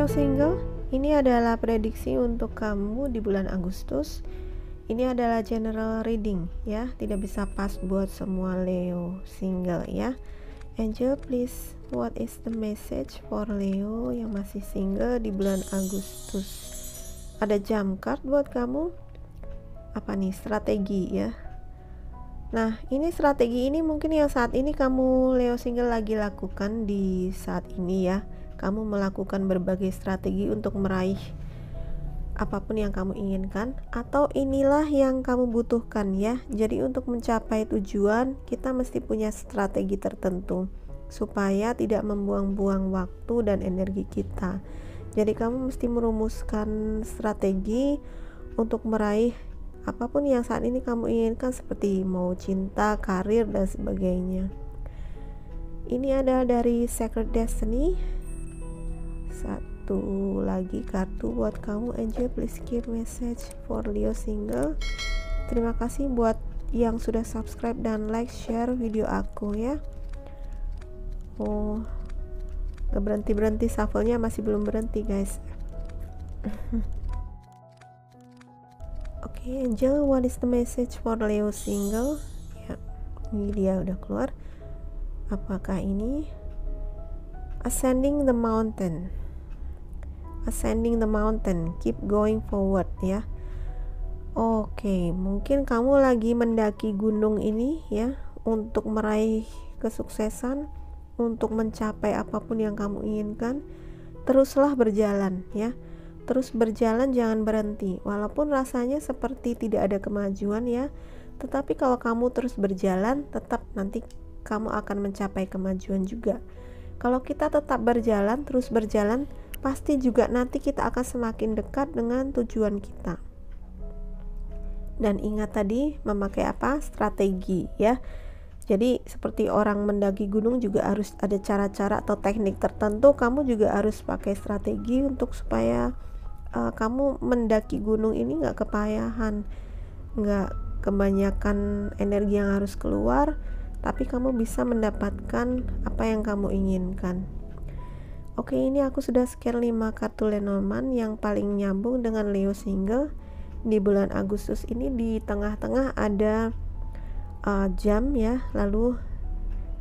Leo single, ini adalah prediksi untuk kamu di bulan Agustus. Ini adalah general reading ya, tidak bisa pas buat semua Leo single ya. Angel, please, what is the message for Leo yang masih single di bulan Agustus? Ada jump card buat kamu. Apa nih, strategi ya. Nah, ini strategi ini mungkin yang saat ini kamu Leo single lagi lakukan di saat ini ya. Kamu melakukan berbagai strategi untuk meraih apapun yang kamu inginkan, atau inilah yang kamu butuhkan ya. Jadi untuk mencapai tujuan, kita mesti punya strategi tertentu supaya tidak membuang-buang waktu dan energi kita. Jadi kamu mesti merumuskan strategi untuk meraih apapun yang saat ini kamu inginkan, seperti mau cinta, karir, dan sebagainya. Ini adalah dari Sacred Destiny. Satu lagi kartu buat kamu, Angel, please give message for Leo single. Terima kasih buat yang sudah subscribe dan like, share video aku ya. Oh, gak berhenti shuffle-nya, masih belum berhenti guys. Oke, Angel, what is the message for Leo single? Ya, ini dia udah keluar. Apakah ini Ascending the Mountain? Ascending the mountain, keep going forward ya. Oke, mungkin kamu lagi mendaki gunung ini ya, untuk meraih kesuksesan, untuk mencapai apapun yang kamu inginkan. Teruslah berjalan ya. Terus berjalan, jangan berhenti. Walaupun rasanya seperti tidak ada kemajuan ya, tetapi kalau kamu terus berjalan, tetap nanti kamu akan mencapai kemajuan juga. Kalau kita tetap berjalan, terus berjalan, pasti juga nanti kita akan semakin dekat dengan tujuan kita. Dan ingat tadi memakai apa? Strategi ya. Jadi seperti orang mendaki gunung juga harus ada cara-cara atau teknik tertentu. Kamu juga harus pakai strategi untuk supaya kamu mendaki gunung ini gak kepayahan, gak kebanyakan energi yang harus keluar, tapi kamu bisa mendapatkan apa yang kamu inginkan. Oke, ini aku sudah scan 5 kartu Lenormand yang paling nyambung dengan Leo single di bulan Agustus ini. Di tengah-tengah ada jam ya, lalu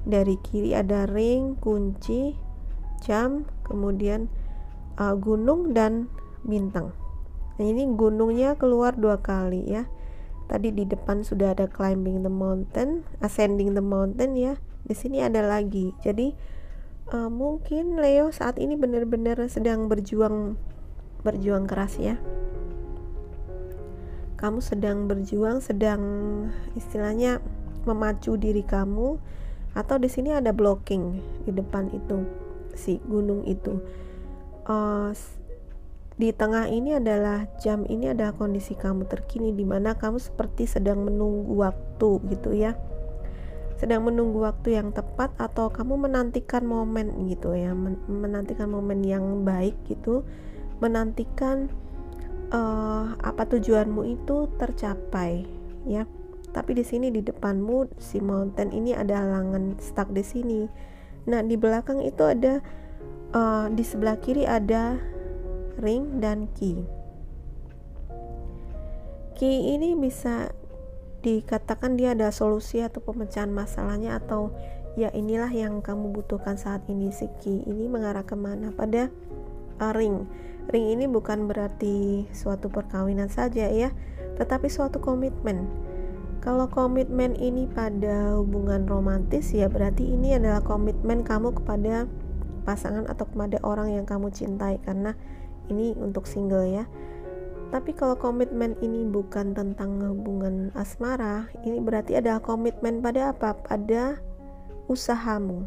dari kiri ada ring, kunci, jam, kemudian gunung dan bintang. Nah, ini gunungnya keluar 2 kali ya. Tadi di depan sudah ada climbing the mountain, ascending the mountain ya. Di sini ada lagi. Jadi mungkin Leo saat ini benar-benar sedang berjuang keras ya. Kamu sedang berjuang, sedang istilahnya memacu diri kamu, atau di sini ada blocking di depan itu si gunung itu. Di tengah ini adalah jam, ini adalah kondisi kamu terkini, di mana kamu seperti sedang menunggu waktu gitu ya. Sedang menunggu waktu yang tepat, atau kamu menantikan momen gitu ya, menantikan momen yang baik gitu, menantikan apa tujuanmu itu tercapai ya. Tapi di sini di depanmu si mountain ini ada halangan, stuck di sini. Nah, di belakang itu ada di sebelah kiri ada ring dan key. Key ini bisa dikatakan dia ada solusi atau pemecahan masalahnya, atau ya inilah yang kamu butuhkan saat ini. Si key ini mengarah kemana? Pada ring. Ring ini bukan berarti suatu perkawinan saja ya, tetapi suatu komitmen. Kalau komitmen ini pada hubungan romantis, ya berarti ini adalah komitmen kamu kepada pasangan atau kepada orang yang kamu cintai, karena ini untuk single ya. Tapi kalau komitmen ini bukan tentang hubungan asmara, ini berarti adalah komitmen pada apa? Pada usahamu.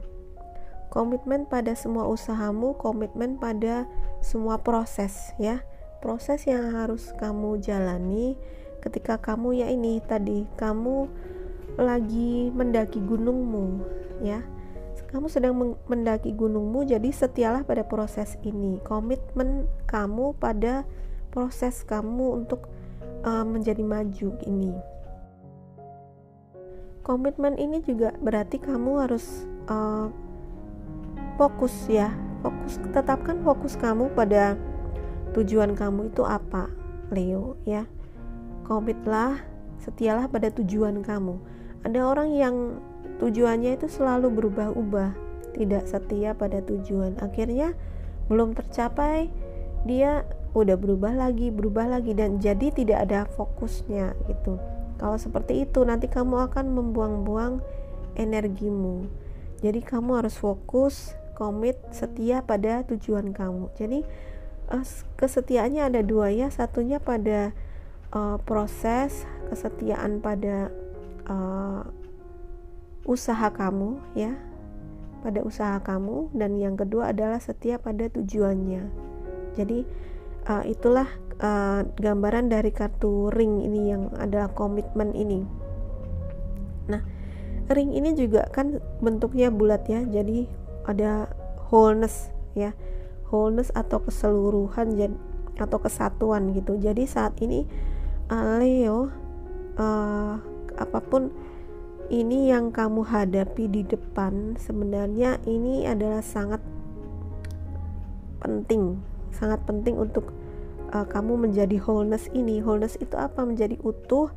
Komitmen pada semua usahamu, komitmen pada semua proses ya. Proses yang harus kamu jalani ketika kamu ya ini tadi, kamu lagi mendaki gunungmu ya. Kamu sedang mendaki gunungmu, jadi setialah pada proses ini. Komitmen kamu pada proses kamu untuk menjadi maju ini. Komitmen ini juga berarti kamu harus fokus ya, tetapkan fokus kamu pada tujuan kamu itu apa, Leo ya. Komitlah, setialah pada tujuan kamu. Ada orang yang tujuannya itu selalu berubah-ubah, tidak setia pada tujuan. Akhirnya belum tercapai, dia udah berubah lagi dan jadi tidak ada fokusnya gitu. Kalau seperti itu nanti kamu akan membuang-buang energimu. Jadi kamu harus fokus, komit, setia pada tujuan kamu. Jadi kesetiaannya ada dua ya, satunya pada proses, kesetiaan pada usaha kamu ya, pada usaha kamu, dan yang kedua adalah setia pada tujuannya. Jadi itulah gambaran dari kartu ring ini yang adalah komitmen ini. Nah, ring ini juga kan bentuknya bulat ya, jadi ada wholeness ya, wholeness atau keseluruhan atau kesatuan gitu. Jadi saat ini Leo, apapun ini yang kamu hadapi di depan, sebenarnya ini adalah sangat penting untuk kamu menjadi wholeness ini. Wholeness itu apa? Menjadi utuh,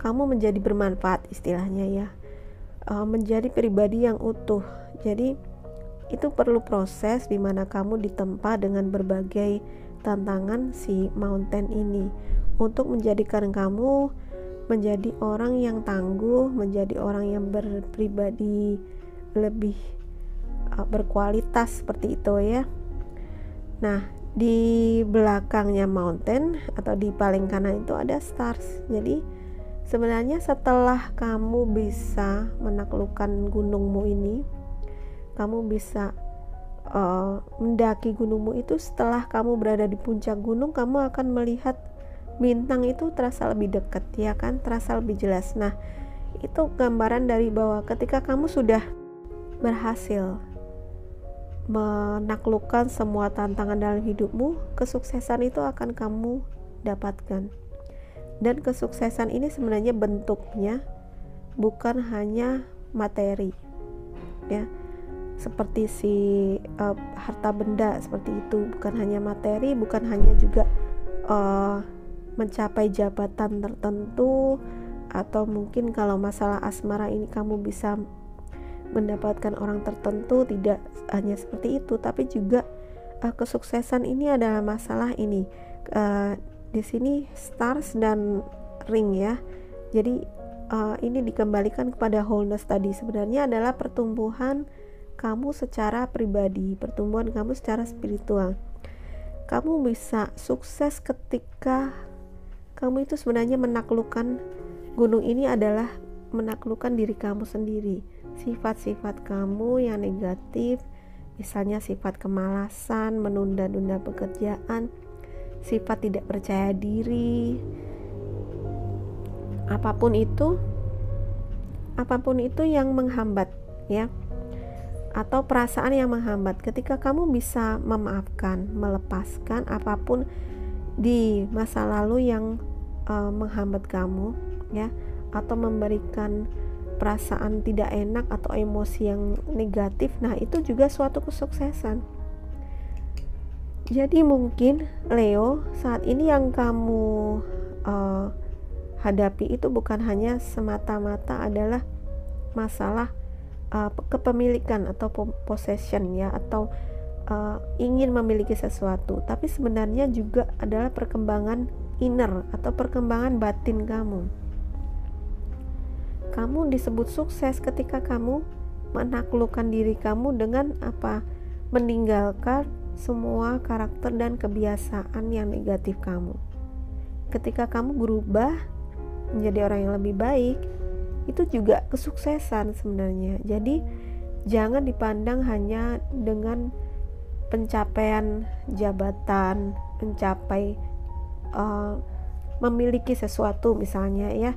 kamu menjadi bermanfaat istilahnya ya, menjadi pribadi yang utuh. Jadi itu perlu proses di mana kamu ditempa dengan berbagai tantangan si mountain ini untuk menjadikan kamu menjadi orang yang tangguh, menjadi orang yang berpribadi lebih berkualitas seperti itu ya. Nah, di belakangnya mountain atau di paling kanan itu ada stars. Jadi sebenarnya setelah kamu bisa menaklukkan gunungmu ini, kamu bisa mendaki gunungmu itu, setelah kamu berada di puncak gunung, kamu akan melihat bintang itu terasa lebih dekat ya kan, terasa lebih jelas. Nah, itu gambaran dari bahwa ketika kamu sudah berhasil menaklukkan semua tantangan dalam hidupmu, kesuksesan itu akan kamu dapatkan. Dan kesuksesan ini sebenarnya bentuknya bukan hanya materi ya, seperti harta benda seperti itu, bukan hanya materi, bukan hanya juga mencapai jabatan tertentu, atau mungkin kalau masalah asmara ini kamu bisa mendapatkan orang tertentu, tidak hanya seperti itu, tapi juga kesuksesan ini adalah masalah ini. Di sini stars dan ring ya. Jadi ini dikembalikan kepada wholeness tadi. Sebenarnya adalah pertumbuhan kamu secara pribadi, pertumbuhan kamu secara spiritual. Kamu bisa sukses ketika kamu itu sebenarnya menaklukkan gunung ini adalah menaklukkan diri kamu sendiri. Sifat-sifat kamu yang negatif, misalnya sifat kemalasan, menunda-nunda pekerjaan, sifat tidak percaya diri, apapun itu yang menghambat ya, atau perasaan yang menghambat. Ketika kamu bisa memaafkan, melepaskan apapun di masa lalu yang menghambat kamu ya, atau memberikan perasaan tidak enak atau emosi yang negatif, nah itu juga suatu kesuksesan. Jadi mungkin Leo, saat ini yang kamu hadapi itu bukan hanya semata-mata adalah masalah kepemilikan atau possession ya, atau ingin memiliki sesuatu, tapi sebenarnya juga adalah perkembangan inner atau perkembangan batin kamu. Kamu disebut sukses ketika kamu menaklukkan diri kamu dengan apa? Meninggalkan semua karakter dan kebiasaan yang negatif kamu. Ketika kamu berubah menjadi orang yang lebih baik, itu juga kesuksesan sebenarnya. Jadi jangan dipandang hanya dengan pencapaian jabatan, memiliki sesuatu misalnya ya,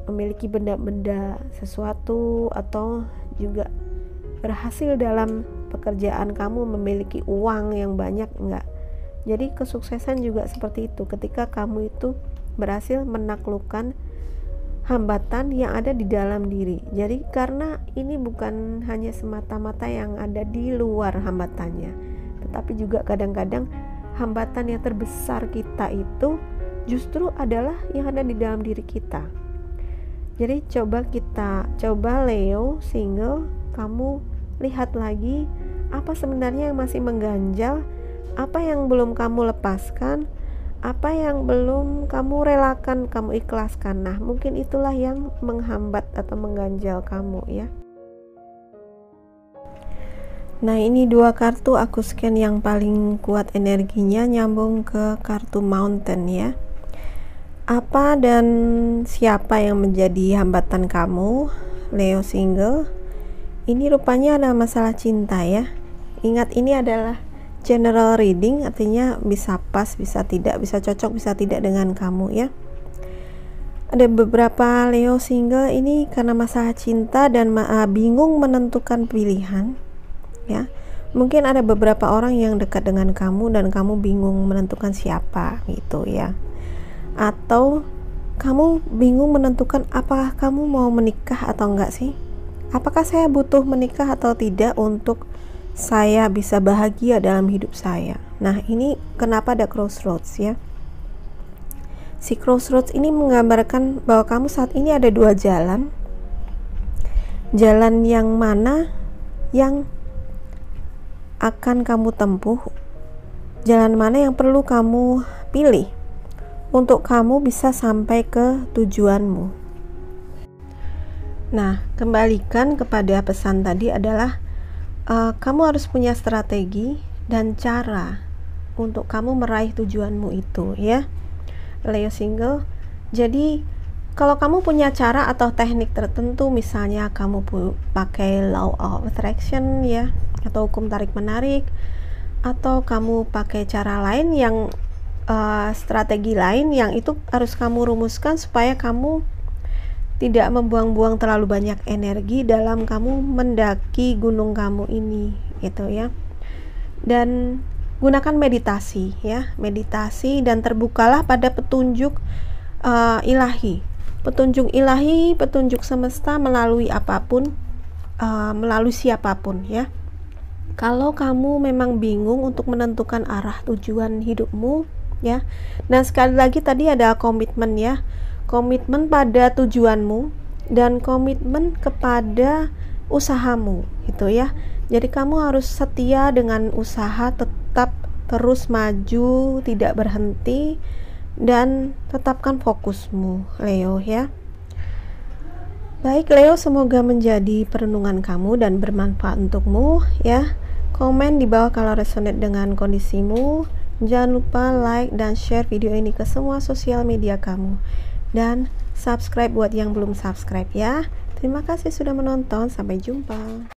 memiliki benda-benda sesuatu, atau juga berhasil dalam pekerjaan kamu, memiliki uang yang banyak, enggak. Jadi kesuksesan juga seperti itu, ketika kamu itu berhasil menaklukkan hambatan yang ada di dalam diri. Jadi karena ini bukan hanya semata-mata yang ada di luar hambatannya, tetapi juga kadang-kadang hambatan yang terbesar kita itu justru adalah yang ada di dalam diri kita. Jadi coba Leo single, kamu lihat lagi apa sebenarnya yang masih mengganjal, apa yang belum kamu lepaskan, apa yang belum kamu relakan, kamu ikhlaskan. Nah, mungkin itulah yang menghambat atau mengganjal kamu ya. Nah, ini 2 kartu aku scan yang paling kuat energinya, nyambung ke kartu Mountain ya. Apa dan siapa yang menjadi hambatan kamu, Leo single? Ini rupanya ada masalah cinta ya. Ingat, ini adalah general reading, artinya bisa pas, bisa tidak, bisa cocok, bisa tidak dengan kamu ya. Ada beberapa Leo single ini karena masalah cinta dan bingung menentukan pilihan ya. Mungkin ada beberapa orang yang dekat dengan kamu dan kamu bingung menentukan siapa gitu ya. Atau kamu bingung menentukan apakah kamu mau menikah atau enggak sih? Apakah saya butuh menikah atau tidak untuk saya bisa bahagia dalam hidup saya? Nah, ini kenapa ada crossroads ya. Si crossroads ini menggambarkan bahwa kamu saat ini ada 2 jalan. Jalan yang mana yang akan kamu tempuh? Jalan mana yang perlu kamu pilih untuk kamu bisa sampai ke tujuanmu? Nah, kembalikan kepada pesan tadi adalah kamu harus punya strategi dan cara untuk kamu meraih tujuanmu itu ya, Leo single. Jadi kalau kamu punya cara atau teknik tertentu, misalnya kamu pakai law of attraction ya, atau hukum tarik menarik, atau kamu pakai cara lain yang strategi lain yang itu harus kamu rumuskan supaya kamu tidak membuang-buang terlalu banyak energi dalam kamu mendaki gunung kamu ini gitu ya. Dan gunakan meditasi ya, meditasi dan terbukalah pada petunjuk ilahi, petunjuk semesta melalui apapun, melalui siapapun ya. Kalau kamu memang bingung untuk menentukan arah tujuan hidupmu ya, dan sekali lagi tadi ada komitmen ya, komitmen pada tujuanmu dan komitmen kepada usahamu gitu ya. Jadi kamu harus setia dengan usaha, tetap terus maju, tidak berhenti, dan tetapkan fokusmu Leo ya. Baik Leo, semoga menjadi perenungan kamu dan bermanfaat untukmu ya. Komen di bawah kalau resonate dengan kondisimu. Jangan lupa like dan share video ini ke semua sosial media kamu. Dan subscribe buat yang belum subscribe ya. Terima kasih sudah menonton. Sampai jumpa.